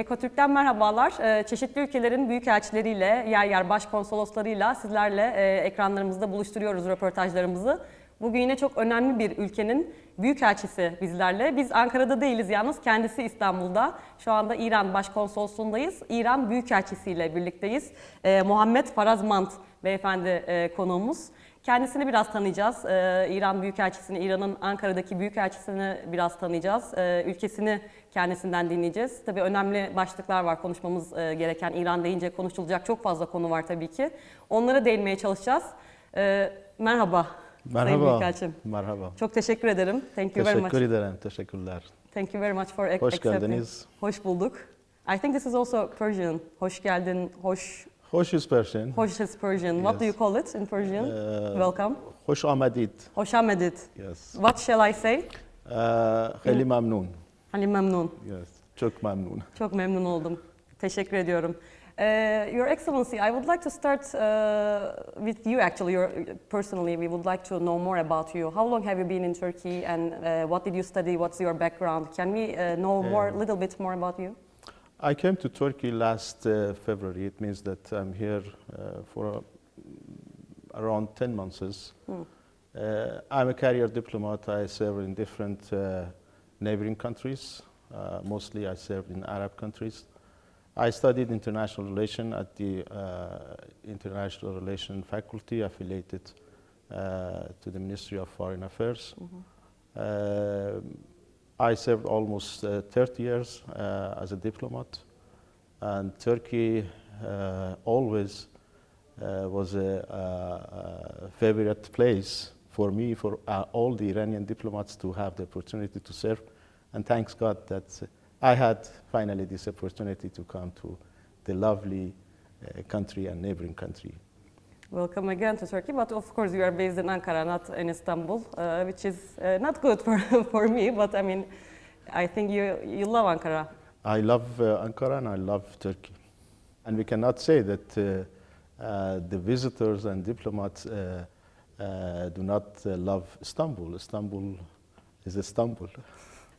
Ekotürk'ten merhabalar. Çeşitli ülkelerin büyükelçileriyle, yer yer başkonsoloslarıyla sizlerle ekranlarımızda buluşturuyoruz röportajlarımızı. Bugün yine çok önemli bir ülkenin büyükelçisi bizlerle. Biz Ankara'da değiliz yalnız, kendisi İstanbul'da. Şu anda İran Başkonsolosluğundayız. İran Büyükelçisi ile birlikteyiz. Mohammed Farazmand beyefendi konuğumuz. Kendisini biraz tanıyacağız. İran Büyükelçisini, İran'ın Ankara'daki Büyükelçisini biraz tanıyacağız. Ülkesini kendisinden dinleyeceğiz. Tabii önemli başlıklar var konuşmamız gereken. İran deyince konuşulacak çok fazla konu var tabii ki. Onlara değinmeye çalışacağız. Merhaba. Sayın Büyükelçim. Merhaba. Çok teşekkür ederim. Thank you very much. Teşekkür ederim. Teşekkürler. Thank you very much for Hoş accepting. geldiniz. Hoş bulduk. I think this is also Persian. Hoş geldin. Hoş is Persian. Hoş is Persian. What do you call it in Persian? Welcome. Hoş amedit. Hoş amedit. Yes. What shall I say? Hali memnun. Hani memnun. Yes. Çok memnun. Çok memnun oldum. Teşekkür ediyorum. Your Excellency, I would like to start with you actually. Personally, we would like to know more about you. How long have you been in Turkey and what did you study? What's your background? Can we know little bit more about you? I came to Turkey last February. It means that I'm here for around 10 months. I'm a career diplomat. I serve in different neighboring countries. Mostly I served in Arab countries. I studied international relations at the International Relations Faculty affiliated to the Ministry of Foreign Affairs. I served almost 30 years as a diplomat, and Turkey always was a favorite place for me, for all the Iranian diplomats to have the opportunity to serve, and thanks God that I had finally this opportunity to come to the lovely country and neighboring country. Welcome again to Turkey, but of course you are based in Ankara, not in Istanbul, which is not good for me, but I mean, I think you love Ankara. I love Ankara and I love Turkey. And we cannot say that the visitors and diplomats do not love Istanbul. Istanbul is Istanbul.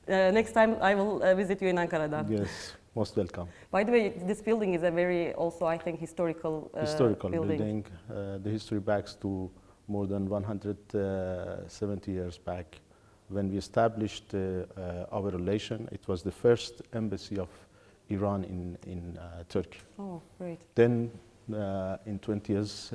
Next time I will visit you in Ankara then. Yes, most welcome. By the way, this building is a very, also I think, historical building. The history backs to more than 170 years back. When we established our relation, it was the first embassy of Iran in Turkey. Oh, great. Then in 20 years,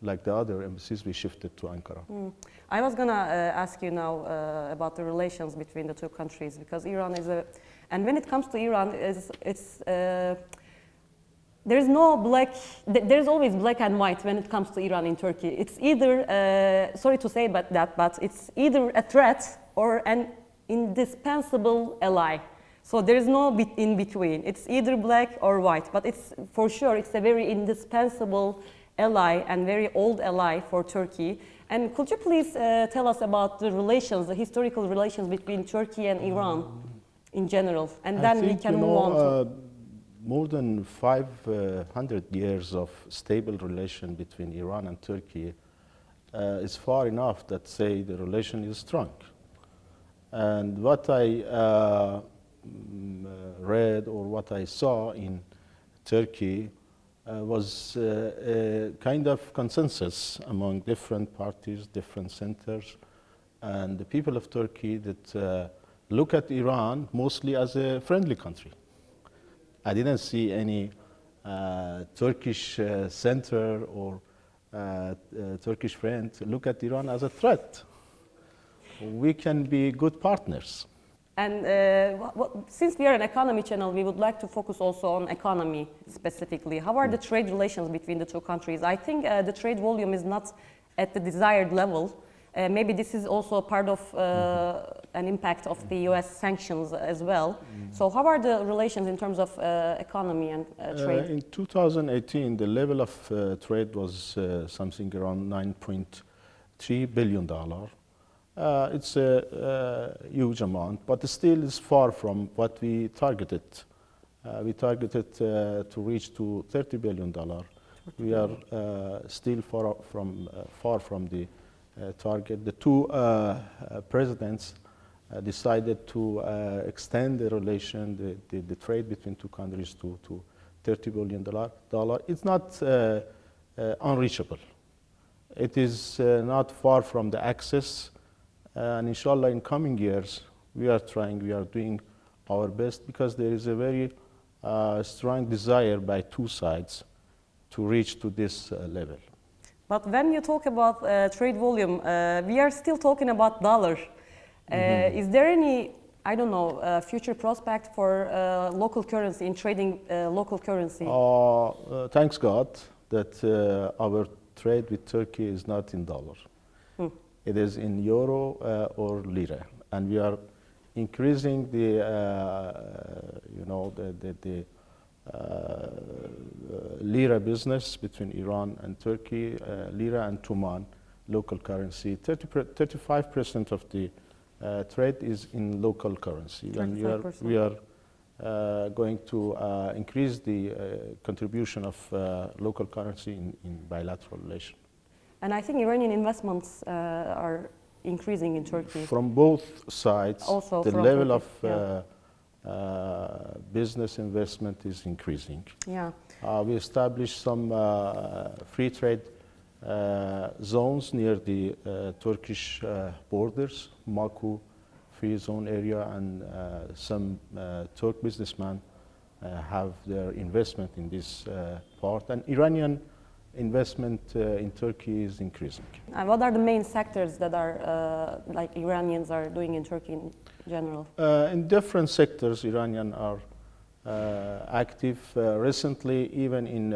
like the other embassies, we shifted to Ankara. I was going to ask you now about the relations between the two countries, because Iran is and when it comes to Iran, there's always black and white when it comes to Iran in Turkey. It's either, sorry to say but it's either a threat or an indispensable ally. So there is no in between. It's either black or white, but it's for sure it's a very indispensable ally and very old ally for Turkey. And could you please tell us about the relations, the historical relations between Turkey and Iran in general, and then we can move on to more than 500 years of stable relation between Iran and Turkey is far enough that say the relation is strong. And what I read or what I saw in Turkey was a kind of consensus among different parties, different centers, and the people of Turkey that look at Iran mostly as a friendly country. I didn't see any Turkish center or Turkish friend look at Iran as a threat. We can be good partners. And since we are an economy channel, we would like to focus also on economy specifically. How are the trade relations between the two countries? I think the trade volume is not at the desired level. Maybe this is also part of an impact of the US sanctions as well. So how are the relations in terms of economy and trade? In 2018, the level of trade was something around $9.3 billion. It's a huge amount, but still is far from what we targeted. We targeted to reach to $30 billion. We are still far from the target. The two presidents decided to extend the relation, the trade between two countries to $30 billion. It's not unreachable. It is not far from the access, and inshallah in coming years we are doing our best, because there is a very strong desire by two sides to reach to this level. But when you talk about trade volume, we are still talking about dollar. Is there any, I don't know, future prospect for local currency, in trading local currency? Thanks God that our trade with Turkey is not in dollar. It is in euro or lira, and we are increasing the lira business between Iran and Turkey, lira and tuman, local currency. 35% of the trade is in local currency, and we are going to increase the contribution of local currency in bilateral relation. And I think Iranian investments are increasing in Turkey. From both sides, Also the from level Turkey, of business investment is increasing. Yeah. We established some free trade zones near the Turkish borders, Maku free zone area, and some Turk businessmen have their investment in this part, and Iranian investment in Turkey is increasing. And what are the main sectors that are like Iranians are doing in Turkey in general? In different sectors, Iranians are active. Recently, even in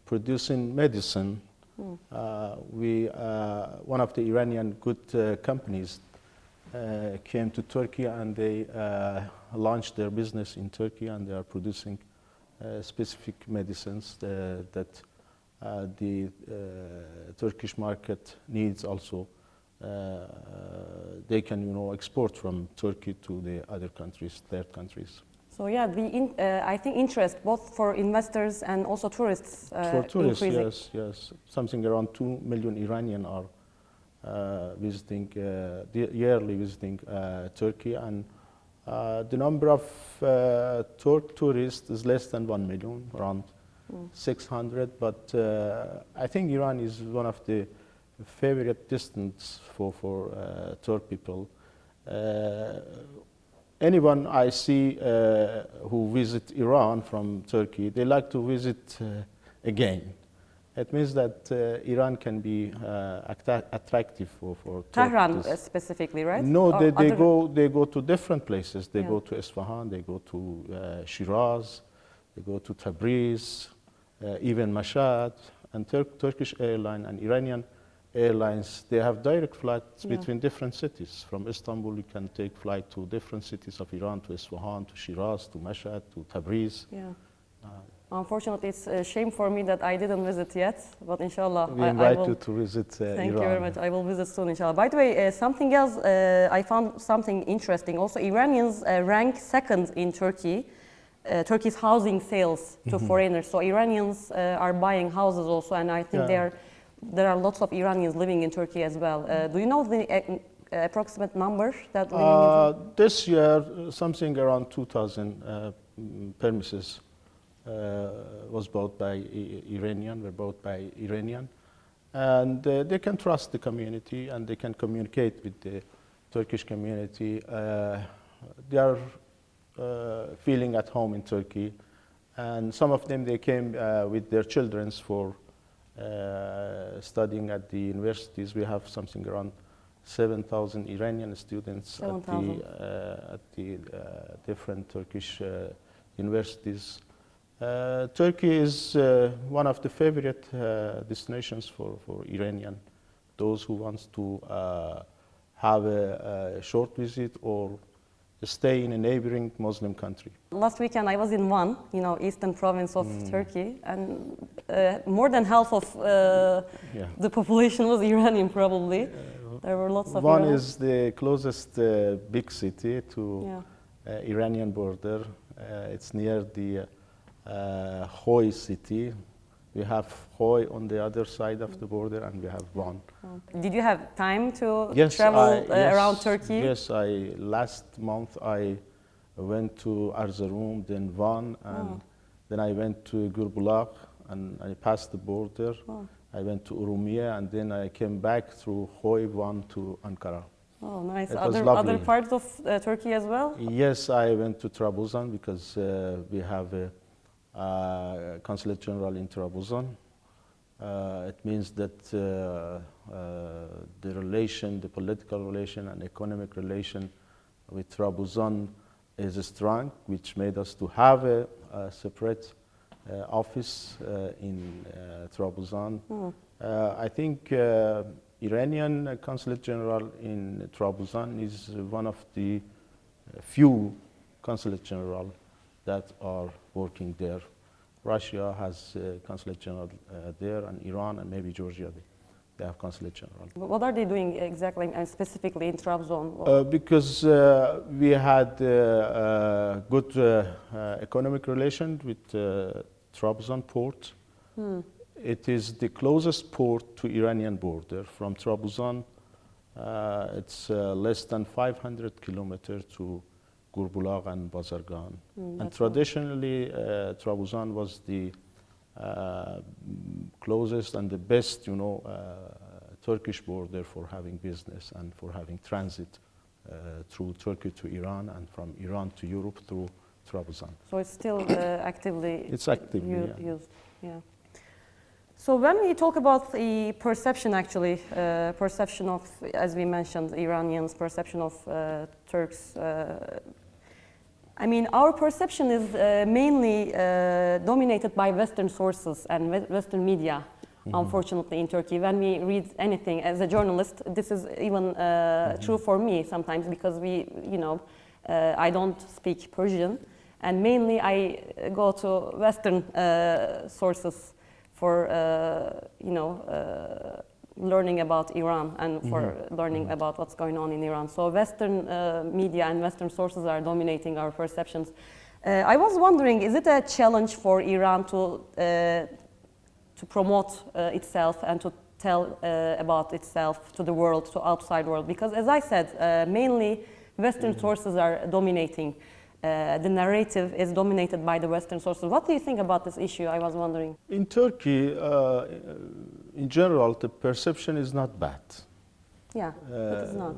producing medicine, one of the Iranian good companies came to Turkey, and they launched their business in Turkey, and they are producing specific medicines that the Turkish market needs also. They can export from Turkey to the other countries, third countries. So yeah, I think interest both for investors and also tourists for tourists, increasing. yes. Something around 2 million Iranians are yearly visiting Turkey, and the number of Turk tourists is less than 1 million, around 600. But I think Iran is one of the favorite destinations for Turk people. Anyone I see who visit Iran from Turkey, they like to visit again. It means that Iran can be attractive for Tehran tourists. Specifically, right? No, Or they go to different places. They go to Isfahan, they go to Shiraz, they go to Tabriz, even Mashhad. And Turkish airline and Iranian airlines, they have direct flights between different cities. From Istanbul, you can take flight to different cities of Iran, to Isfahan, to Shiraz, to Mashhad, to Tabriz. Yeah. Unfortunately, it's a shame for me that I didn't visit yet, but inshallah, We invite you to visit Iran. Thank you very much. I will visit soon, inshallah. By the way, something else, I found something interesting. Also, Iranians rank second in Turkey, Turkey's housing sales to foreigners. So Iranians are buying houses also, and I think there are lots of Iranians living in Turkey as well. Do you know the approximate number that living in Turkey? This year, something around 2,000 premises was bought by were bought by Iranian, and they can trust the community, and they can communicate with the Turkish community. They are feeling at home in Turkey, and some of them, they came with their children for studying at the universities. We have something around 7,000 Iranian students at the different Turkish universities. Turkey is one of the favorite destinations for Iranian, those who want to have a short visit or stay in a neighboring Muslim country. Last weekend I was in Van, eastern province of Turkey, and more than half of the population was Iranian probably. There were lots of Van Iranians. is the closest big city to Iranian border. It's near the Hoy city. We have Khoy on the other side of the border, and we have Van. Did you have time to Yes, travel around Turkey? Yes, last month I went to Erzurum, then Van, and then I went to Gürbulag, and I passed the border. I went to Urumia, and then I came back through Khoy, Van to Ankara. Oh, nice. It was Other lovely. parts of Turkey as well? Yes, I went to Trabzon because we have a consulate general in Trabzon. It means that the relation, the political relation and economic relation with Trabzon is strong, which made us to have a separate office in Trabzon. I think Iranian consulate general in Trabzon is one of the few consulate general that are working there. Russia has a consulate general there, and Iran and maybe Georgia, they have consulate general. What are they doing exactly and specifically in Trabzon? Because we had good economic relation with Trabzon port. It is the closest port to Iranian border. From Trabzon, it's less than 500 kilometers to Gürbulag and Bazargan. And traditionally, Trabzon was the closest and the best, Turkish border for having business and for having transit through Turkey to Iran and from Iran to Europe through Trabzon. So it's still actively It's actively used. Yeah. So when we talk about the perception, actually, perception of, as we mentioned, Iranians' perception of Turks. I mean, our perception is mainly dominated by Western sources and Western media, unfortunately, in Turkey. When we read anything as a journalist, this is even true for me sometimes because I don't speak Persian, and mainly I go to Western sources for learning about Iran and for learning about what's going on in Iran. So Western media and Western sources are dominating our perceptions. I was wondering, is it a challenge for Iran to promote itself and to tell about itself to the world, to outside world? Because as I said, mainly Western sources are dominating. The narrative is dominated by the Western sources. What do you think about this issue? I was wondering. In Turkey, in general, the perception is not bad. Yeah, it is not.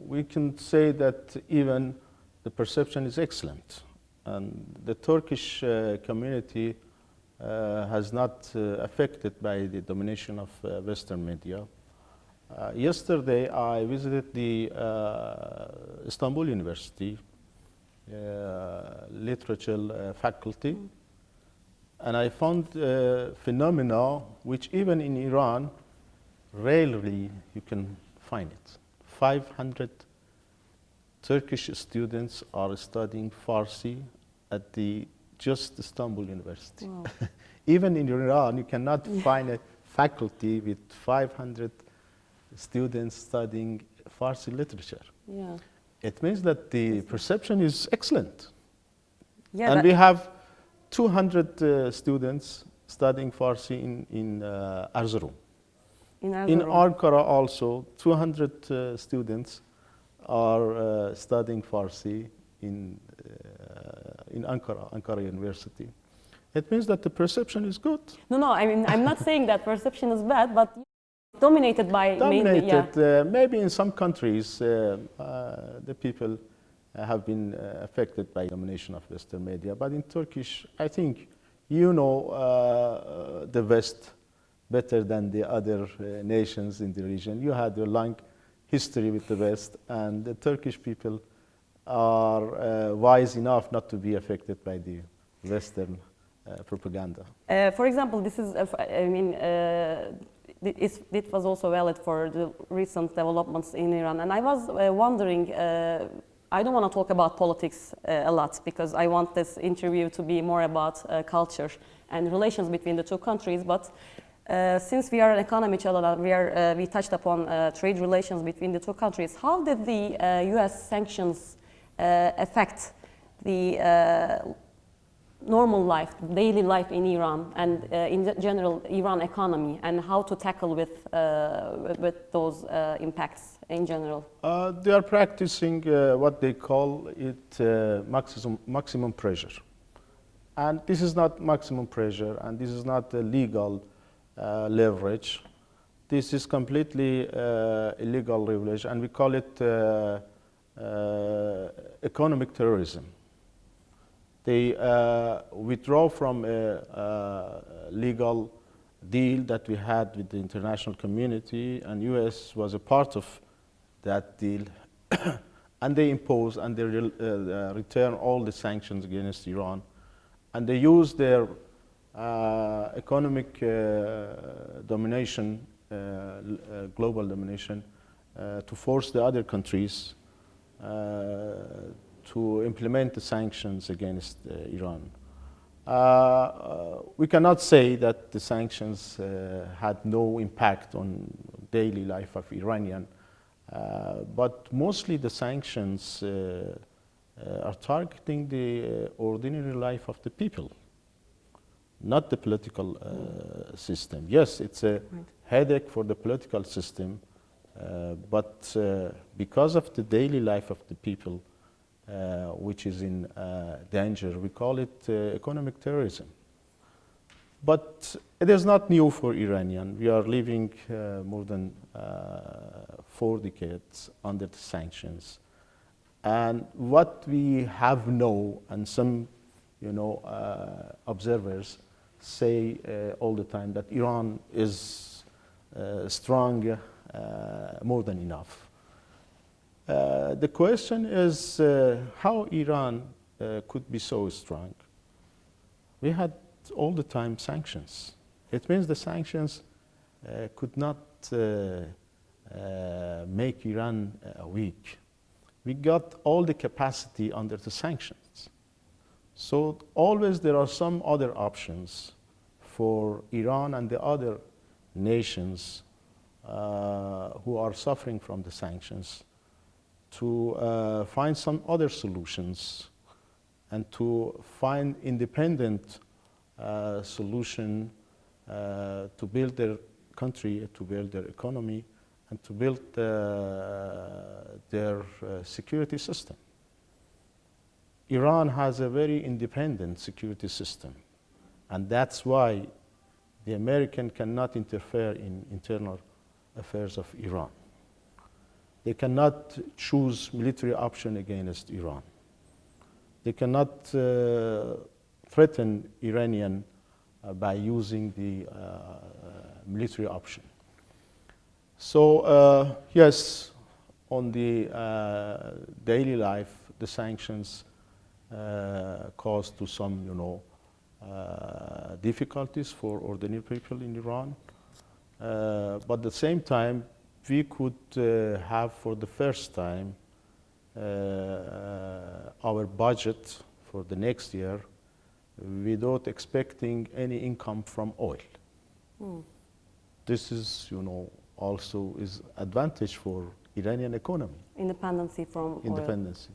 We can say that even the perception is excellent. And the Turkish community has not affected by the domination of Western media. Yesterday, I visited the Istanbul University literature faculty, and I found a phenomenon which even in Iran rarely you can find it. 500 Turkish students are studying Farsi at the just Istanbul University. Wow. Even in Iran, you cannot find a faculty with 500 students studying Farsi literature. Yeah. It means that the perception is excellent. Yeah, and we have 200 students studying Farsi in Erzurum. In Ankara also, 200 students are studying Farsi in Ankara University. It means that the perception is good. No, I mean, I'm not saying that perception is bad, but dominated by mainly, yeah. Maybe in some countries, the people have been affected by domination of Western media. But in Turkish, I think the West better than the other nations in the region. You had a long history with the West, and the Turkish people are wise enough not to be affected by the Western propaganda. For example, this is, it was also valid for the recent developments in Iran. And I was wondering, I don't want to talk about politics a lot because I want this interview to be more about culture and relations between the two countries. But since we are an economy channel, we touched upon trade relations between the two countries. How did the U.S. sanctions affect the normal life, daily life in Iran, and in general Iran economy, and how to tackle with those impacts in general? They are practicing what they call it maximum pressure. And this is not maximum pressure, and this is not legal leverage. This is completely illegal leverage, and we call it economic terrorism. They withdraw from a legal deal that we had with the international community, and US was a part of that deal, and they impose and they return all the sanctions against Iran, and they use their economic domination, global domination, to force the other countries to implement the sanctions against Iran. We cannot say that the sanctions had no impact on daily life of Iranian, but mostly the sanctions are targeting the ordinary life of the people, not the political system. Yes, it's a headache for the political system, but because of the daily life of the people, which is in danger, we call it economic terrorism. But it is not new for Iranian. We are living more than 4 decades under the sanctions. And what we have known, and some observers say all the time, that Iran is strong, more than enough. The question is how Iran could be so strong. We had all the time sanctions. It means the sanctions could not make Iran weak. We got all the capacity under the sanctions. So always there are some other options for Iran and the other nations who are suffering from the sanctions to find some other solutions and to find independent solution to build their country, to build their economy, and to build their security system. Iran has a very independent security system, and that's why the American cannot interfere in internal affairs of Iran. They cannot choose military option against Iran. They cannot threaten Iranian by using the military option. So yes, on the daily life, the sanctions caused to some, difficulties for ordinary people in Iran. But at the same time, we could have for the first time our budget for the next year without expecting any income from oil. This is, also is advantage for Iranian economy. Independency from Independency,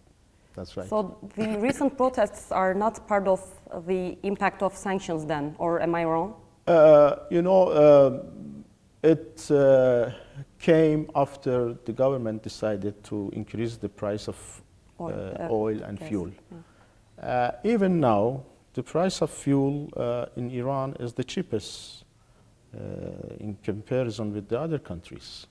that's right. So the recent protests are not part of the impact of sanctions then, or am I wrong? It came after the government decided to increase the price of oil and fuel. Yeah. Even now, the price of fuel in Iran is the cheapest in comparison with the other countries.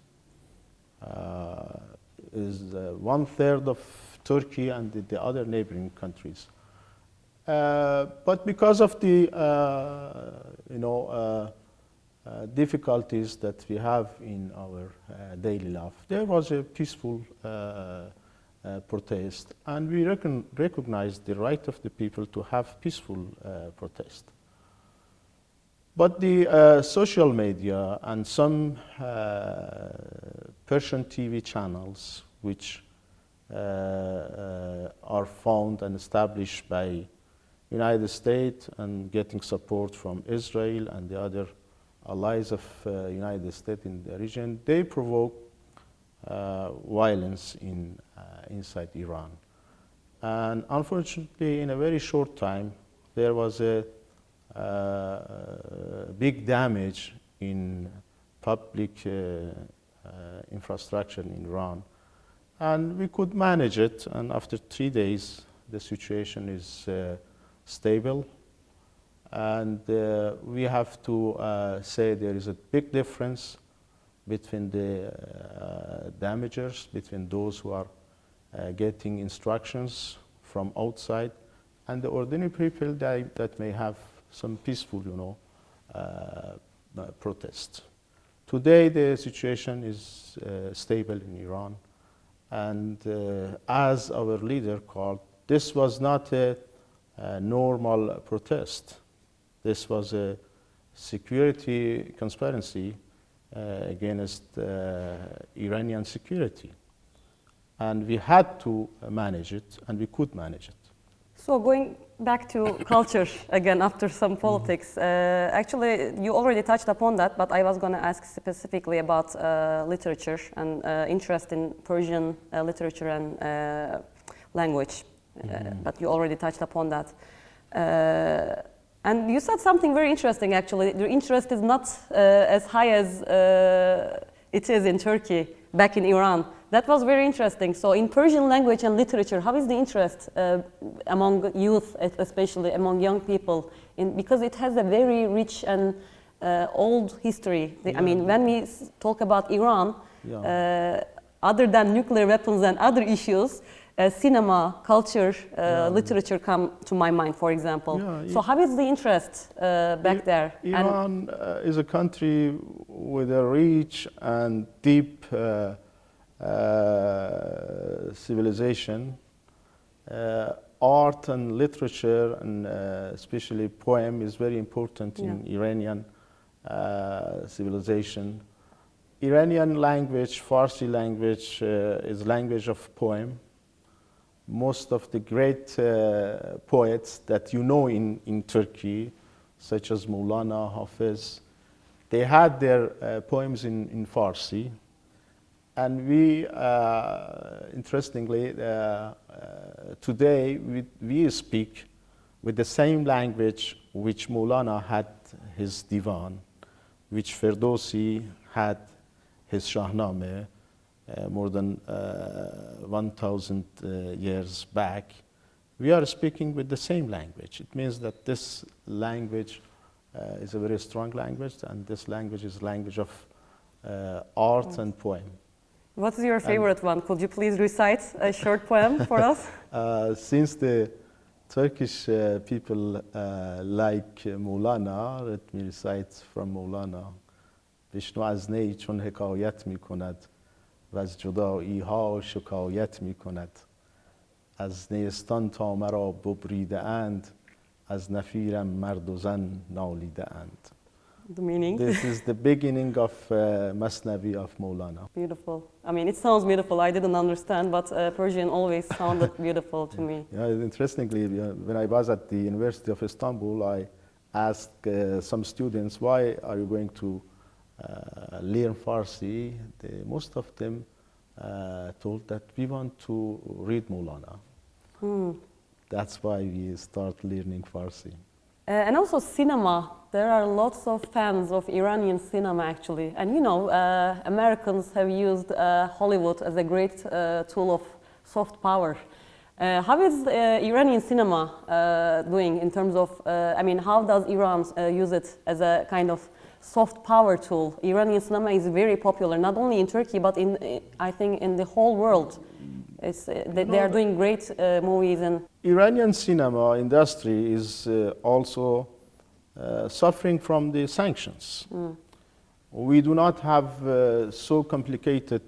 Is 1/3 of Turkey and the other neighboring countries. But because of the difficulties that we have in our daily life, there was a peaceful protest, and we recognize the right of the people to have peaceful protest. But the social media and some Persian TV channels, which are found and established by United States and getting support from Israel and the other allies of United States in the region, they provoke violence inside Iran. And unfortunately, in a very short time, there was a big damage in public infrastructure in Iran. And we could manage it, and after 3 days, the situation is stable. And we have to say there is a big difference between the damagers, between those who are getting instructions from outside, and the ordinary people that may have some peaceful, protest. Today, the situation is stable in Iran. And as our leader called, this was not a normal protest. This was a security conspiracy against Iranian security. And we had to manage it, and we could manage it. So going back to culture again after some politics, actually you already touched upon that, but I was going to ask specifically about literature and interest in Persian literature and language, but you already touched upon that. And you said something very interesting actually, the interest is not as high as it is in Turkey, back in Iran. That was very interesting. So in Persian language and literature, how is the interest among youth, especially among young people? Because it has a very rich and old history. I mean, when we talk about Iran, other than nuclear weapons and other issues, cinema, culture, literature come to my mind, for example. So how is the interest back there? Iran is a country with a rich and deep civilization. Art and literature, and especially poem, is very important in Iranian civilization. Iranian language, Farsi language, is language of poem. Most of the great poets that you know in Turkey, such as Maulana, Hafiz, they had their poems in Farsi. And we, interestingly, today we speak with the same language which Maulana had his divan, which Ferdowsi had his Shahnameh more than 1,000 years back. We are speaking with the same language. It means that this language is a very strong language, and this language is language of art and poem. What's your favorite one? Could you please recite a short poem for us? Since the Turkish people like Maulana, let me recite from Maulana. بشنو از نی چون حکایت می کند و از جدایی ها شکایت می کند از نیستان تا مرا ببریده اند از نفیرم مرد و زن نالیده اند. The meaning? This is the beginning of Masnavi of Maulana. Beautiful. I mean, it sounds beautiful. I didn't understand, but Persian always sounded beautiful to me. Yeah, interestingly, when I was at the University of Istanbul, I asked some students, why are you going to learn Farsi? Most of them told that we want to read Maulana. That's why we start learning Farsi. And also cinema. There are lots of fans of Iranian cinema, actually. And you know, Americans have used Hollywood as a great tool of soft power. How is Iranian cinema doing in terms of, I mean, how does Iran use it as a kind of soft power tool? Iranian cinema is very popular, not only in Turkey, but I think in the whole world. They are doing great movies. And Iranian cinema industry is also suffering from the sanctions. We do not have so complicated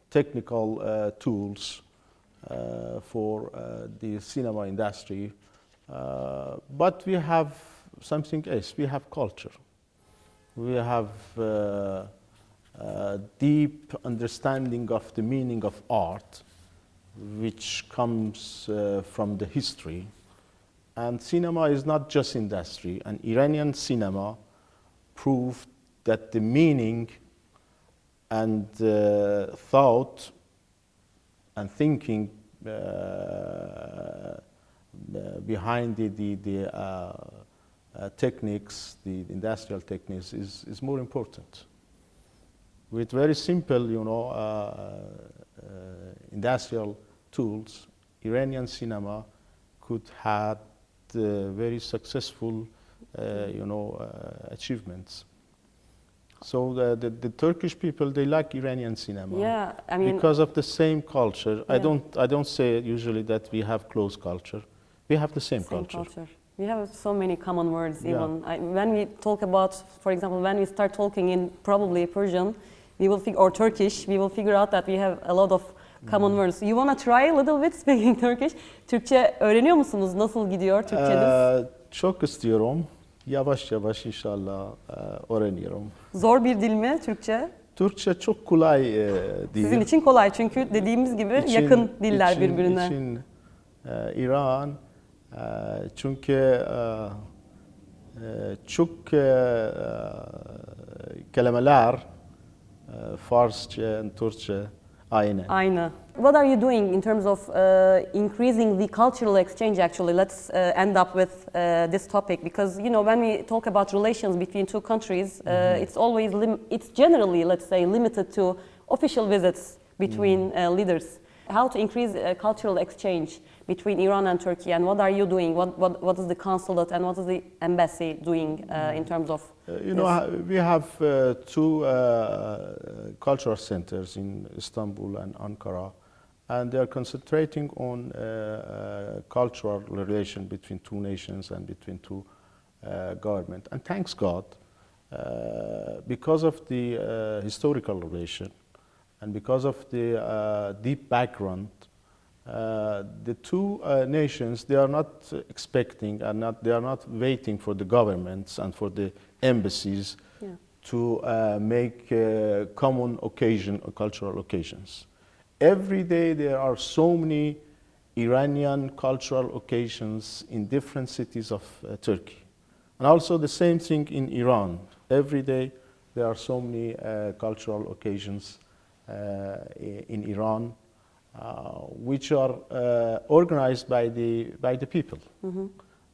technical tools for the cinema industry, but we have something else. We have culture. We have deep understanding of the meaning of art, which comes from the history. And cinema is not just industry. And Iranian cinema proved that the meaning and thought and thinking behind the techniques, the industrial techniques, is more important. With very simple, industrial tools, Iranian cinema could have very successful, achievements. So the Turkish people, they like Iranian cinema. Yeah, I mean, because of the same culture. Yeah. I don't say usually that we have close culture. We have the same culture. We have so many common words. Yeah. Even when we talk about, for example, when we start talking in probably Persian, we will or Turkish, we will figure out that we have a lot of common words. You want to try a little bit speaking Turkish? Türkçe öğreniyor musunuz? Nasıl gidiyor Türkçeniz? Çok istiyorum. Yavaş yavaş inşallah öğreniyorum. Zor bir dil mi Türkçe? Türkçe çok kolay değil. Sizin için kolay çünkü dediğimiz gibi yakın diller birbirine. İçin İran çünkü çok kelimeler Farsça ve Türkçe aynı. Aynı. What are you doing in terms of increasing the cultural exchange? Actually, let's end up with this topic because when we talk about relations between two countries, it's always it's generally, let's say, limited to official visits between leaders. How to increase cultural exchange between Iran and Turkey, and what are you doing? What is the consulate and what is the embassy doing in terms of? We have two cultural centers in Istanbul and Ankara, and they are concentrating on cultural relation between two nations and between two governments. And thanks God, because of the historical relation and because of the deep background, the two nations, they are not expecting and they are not waiting for the governments and for the embassies to make common occasion or cultural occasions. Every day there are so many Iranian cultural occasions in different cities of Turkey. And also the same thing in Iran. Every day there are so many cultural occasions in Iran, which are organized by the people. Mm-hmm.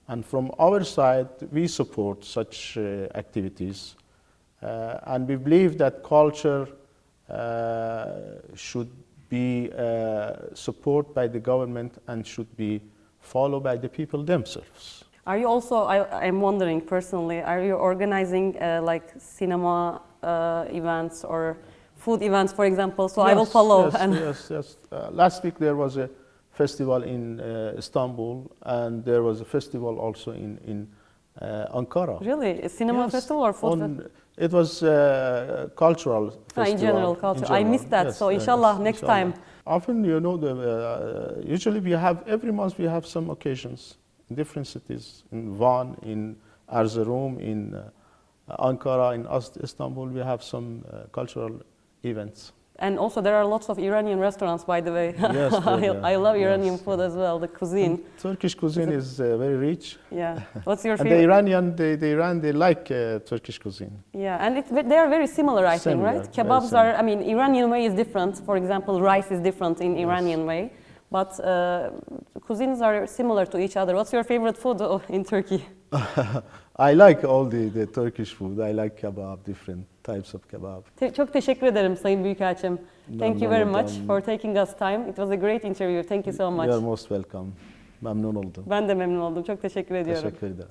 And from our side, we support such activities, and we believe that culture should be supported by the government and should be followed by the people themselves. Are you also, I'm wondering personally, are you organizing like cinema events or food events, for example, so yes, I will follow? Yes. Last week there was a festival in Istanbul, and there was a festival also in Ankara. Really? A cinema festival or food? It was a cultural festival. In general, culture. I missed that, so inshallah, next time. Often, usually every month we have some occasions in different cities. In Van, in Erzurum, in Ankara, in Istanbul, we have some cultural events. And also there are lots of Iranian restaurants, by the way. Yes, I love Iranian food as well, the cuisine. And Turkish cuisine is very rich. Yeah. What's your and favorite? the Iran, they like Turkish cuisine. Yeah, and they are very similar, I think, right? Kebabs are, Iranian way is different. For example, rice is different in Iranian way. But cuisines are similar to each other. What's your favorite food in Turkey? I like all the Turkish food. I like kebab, different types of kebab. Çok teşekkür ederim Sayın Büyükelçim. Thank you very much for taking us time. It was a great interview. Thank you so much. You are most welcome. Memnun oldum. Ben de memnun oldum. Çok teşekkür ediyorum. Teşekkür ederim.